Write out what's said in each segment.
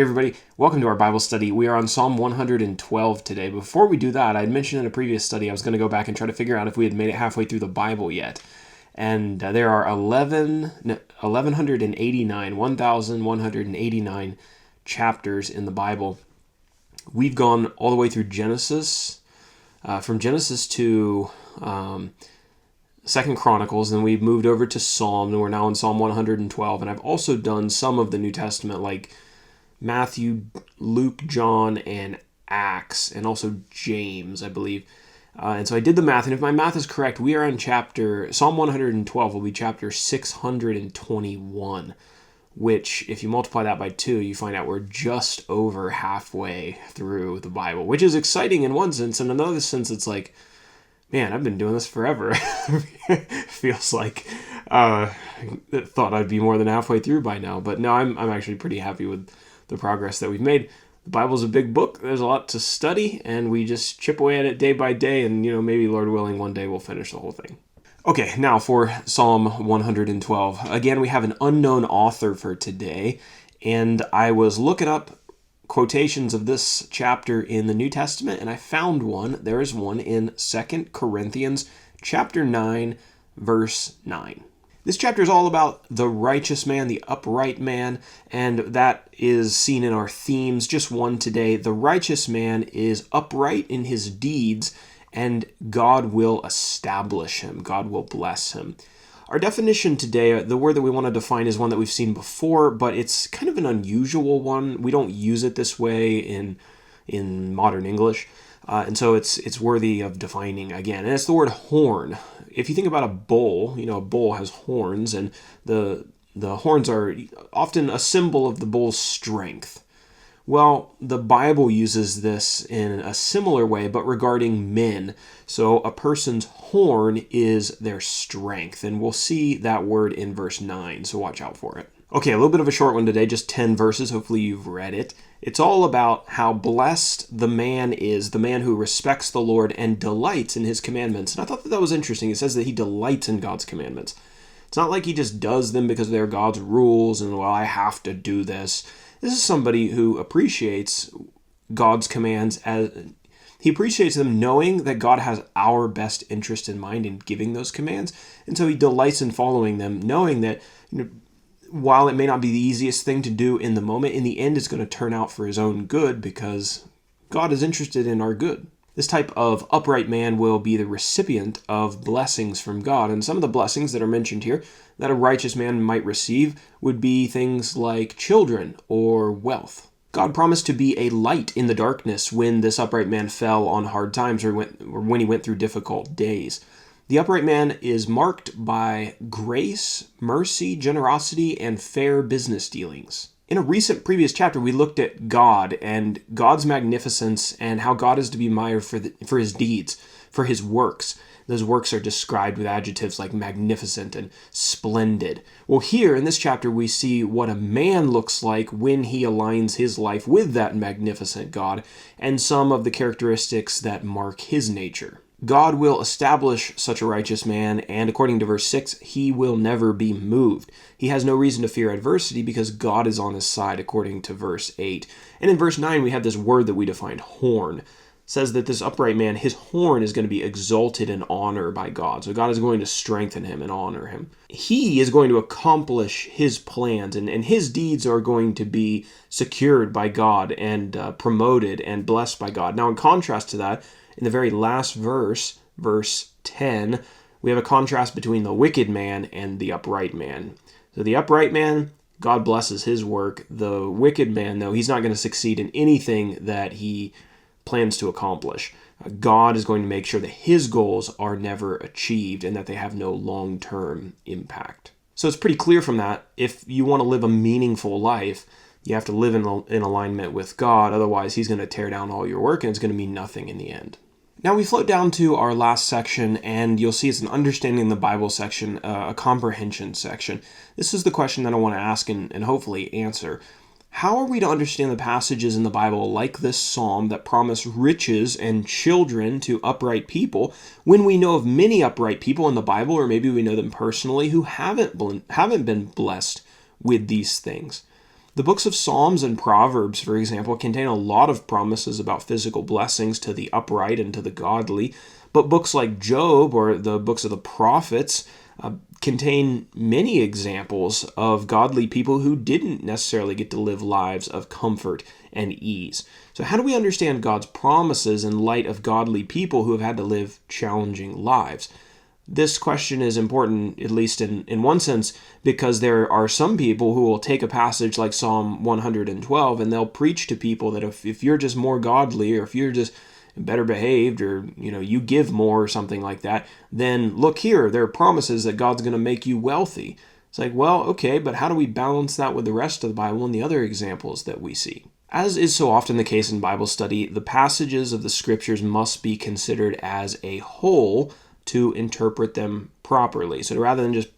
Hey everybody, welcome to our Bible study. We are on Psalm 112 today. Before we do that, I had mentioned in a previous study I was going to go back and try to figure out if we had made it halfway through the Bible yet. And there are 1,189 chapters in the Bible. We've gone all the way through Genesis, from Genesis to 2nd Chronicles, and then we've moved over to Psalm, and we're now in Psalm 112. And I've also done some of the New Testament, like Matthew, Luke, John, and Acts, and also James, I believe. And so I did the math, and if my math is correct, we are on Psalm 112 will be chapter 621, which, if you multiply that by 2, you find out we're just over halfway through the Bible, which is exciting in one sense. In another sense, it's like, man, I've been doing this forever. Feels like I thought I'd be more than halfway through by now, but no, I'm actually pretty happy with the progress that we've made. The Bible's a big book. There's a lot to study, and we just chip away at it day by day, and maybe, Lord willing, one day we'll finish the whole thing. Okay, now for Psalm 112. Again, we have an unknown author for today, and I was looking up quotations of this chapter in the New Testament, and I found one. There is one in 2 Corinthians chapter 9, verse 9. This chapter is all about the righteous man, the upright man, and that is seen in our themes. Just one today. The righteous man is upright in his deeds, and God will establish him. God will bless him. Our definition today, the word that we want to define, is one that we've seen before, but it's kind of an unusual one. We don't use it this way in modern English, and so it's worthy of defining again. And it's the word horn. If you think about a bull, a bull has horns, and the horns are often a symbol of the bull's strength. Well, the Bible uses this in a similar way, but regarding men. So a person's horn is their strength, and we'll see that word in verse 9, so watch out for it. Okay, a little bit of a short one today, just 10 verses. Hopefully you've read it. It's all about how blessed the man is, the man who respects the Lord and delights in his commandments. And I thought that was interesting. It says that he delights in God's commandments. It's not like he just does them because they're God's rules and, well, I have to do this. This is somebody who appreciates God's commands. He appreciates them knowing that God has our best interest in mind in giving those commands. And so he delights in following them, knowing that, while it may not be the easiest thing to do in the moment, in the end it's going to turn out for his own good because God is interested in our good. This type of upright man will be the recipient of blessings from God. And some of the blessings that are mentioned here that a righteous man might receive would be things like children or wealth. God promised to be a light in the darkness when this upright man fell on hard times or when he went through difficult days. The upright man is marked by grace, mercy, generosity, and fair business dealings. In a recent previous chapter, we looked at God and God's magnificence and how God is to be admired for his deeds, for his works. Those works are described with adjectives like magnificent and splendid. Well, here in this chapter, we see what a man looks like when he aligns his life with that magnificent God and some of the characteristics that mark his nature. God will establish such a righteous man, and according to verse 6, he will never be moved. He has no reason to fear adversity because God is on his side, according to verse 8. And in verse 9, we have this word that we defined, horn. It says that this upright man, his horn is going to be exalted in honor by God. So God is going to strengthen him and honor him. He is going to accomplish his plans, and his deeds are going to be secured by God and promoted and blessed by God. Now, in contrast to that, in the very last verse, verse 10, we have a contrast between the wicked man and the upright man. So the upright man, God blesses his work. The wicked man, though, he's not going to succeed in anything that he plans to accomplish. God is going to make sure that his goals are never achieved and that they have no long-term impact. So it's pretty clear from that, if you want to live a meaningful life, you have to live in alignment with God. Otherwise, he's going to tear down all your work and it's going to mean nothing in the end. Now we float down to our last section, and you'll see it's an understanding the Bible section, a comprehension section. This is the question that I want to ask and hopefully answer. How are we to understand the passages in the Bible like this psalm that promise riches and children to upright people when we know of many upright people in the Bible, or maybe we know them personally, who haven't been blessed with these things? The books of Psalms and Proverbs, for example, contain a lot of promises about physical blessings to the upright and to the godly, but books like Job or the books of the prophets contain many examples of godly people who didn't necessarily get to live lives of comfort and ease. So how do we understand God's promises in light of godly people who have had to live challenging lives? This question is important, at least in one sense, because there are some people who will take a passage like Psalm 112 and they'll preach to people that if you're just more godly, or if you're just better behaved, or you give more or something like that, then look here, there are promises that God's going to make you wealthy. It's like, well, okay, but how do we balance that with the rest of the Bible and the other examples that we see? As is so often the case in Bible study, the passages of the scriptures must be considered as a whole to interpret them properly. So rather than just,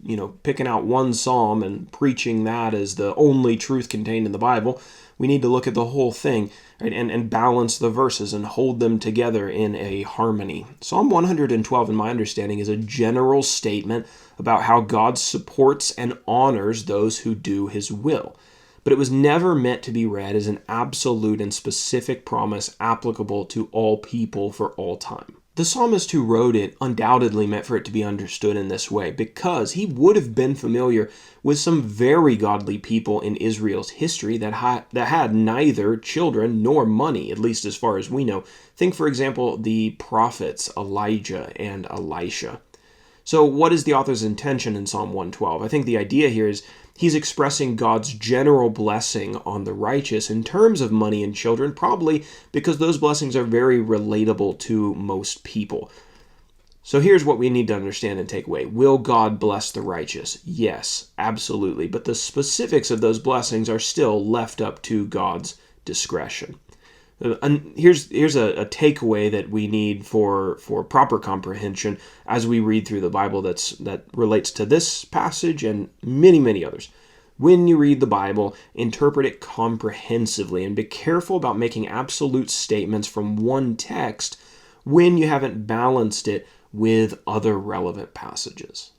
picking out one psalm and preaching that as the only truth contained in the Bible, we need to look at the whole thing, right, and balance the verses and hold them together in a harmony. Psalm 112, in my understanding, is a general statement about how God supports and honors those who do his will. But it was never meant to be read as an absolute and specific promise applicable to all people for all time. The psalmist who wrote it undoubtedly meant for it to be understood in this way, because he would have been familiar with some very godly people in Israel's history that had neither children nor money, at least as far as we know. Think, for example, the prophets Elijah and Elisha. So what is the author's intention in Psalm 112? I think the idea here is he's expressing God's general blessing on the righteous in terms of money and children, probably because those blessings are very relatable to most people. So here's what we need to understand and take away. Will God bless the righteous? Yes, absolutely. But the specifics of those blessings are still left up to God's discretion. And here's a takeaway that we need for proper comprehension as we read through the Bible that relates to this passage and many, many others. When you read the Bible, interpret it comprehensively and be careful about making absolute statements from one text when you haven't balanced it with other relevant passages.